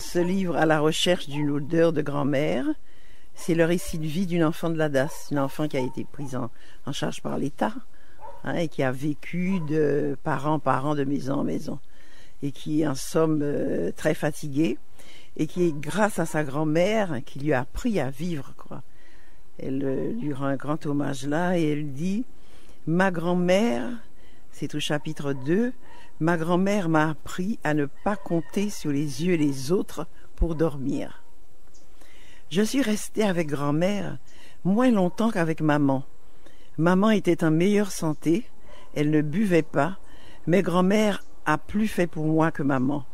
ce livre à la recherche d'une odeur de grand-mère. C'est le récit de vie d'une enfant de la DAS, une enfant qui a été prise en charge par l'État, hein, et qui a vécu de parent en parent, de maison en maison, et qui est en somme très fatiguée, et qui est grâce à sa grand-mère qui lui a appris à vivre, quoi. Elle lui rend un grand hommage là, et elle dit « Ma grand-mère, c'est au chapitre 2, ma grand-mère m'a appris à ne pas compter sur les yeux des autres pour dormir. Je suis restée avec grand-mère moins longtemps qu'avec maman. Maman était en meilleure santé, elle ne buvait pas, mais grand-mère a plus fait pour moi que maman.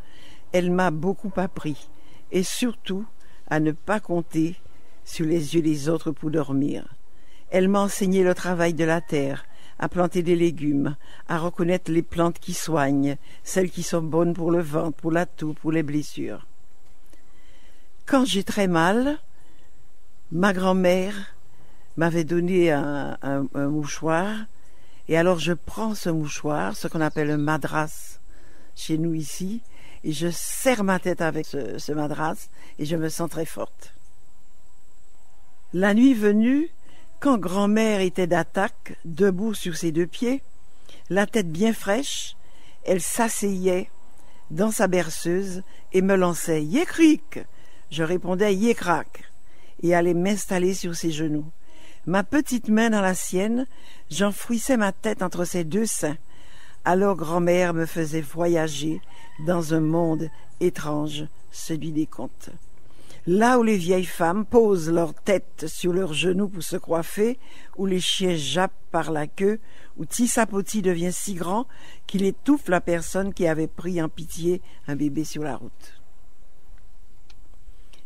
Elle m'a beaucoup appris, et surtout à ne pas compter sur les yeux des autres pour dormir. Elle m'a enseigné le travail de la terre, à planter des légumes, à reconnaître les plantes qui soignent, celles qui sont bonnes pour le ventre, pour la toux, pour les blessures. Quand j'ai très mal, ma grand-mère m'avait donné un mouchoir, et alors je prends ce mouchoir, ce qu'on appelle un madras chez nous ici, et je serre ma tête avec ce madras, et je me sens très forte. La nuit venue, quand grand-mère était d'attaque, debout sur ses deux pieds, la tête bien fraîche, elle s'asseyait dans sa berceuse et me lançait « Yécric !» Je répondais « Yécrac !» et allais m'installer sur ses genoux. Ma petite main dans la sienne, j'enfouissais ma tête entre ses deux seins. Alors grand-mère me faisait voyager dans un monde étrange, celui des contes. Là où les vieilles femmes posent leur tête sur leurs genoux pour se coiffer, où les chiens jappent par la queue, où Tissapoti devient si grand qu'il étouffe la personne qui avait pris en pitié un bébé sur la route.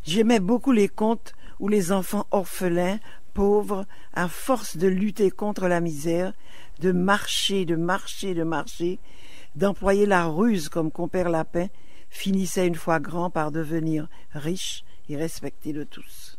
J'aimais beaucoup les contes où les enfants orphelins, pauvres, à force de lutter contre la misère, de marcher, d'employer la ruse comme compère Lapin, finissaient une fois grands par devenir riches et respectés de tous.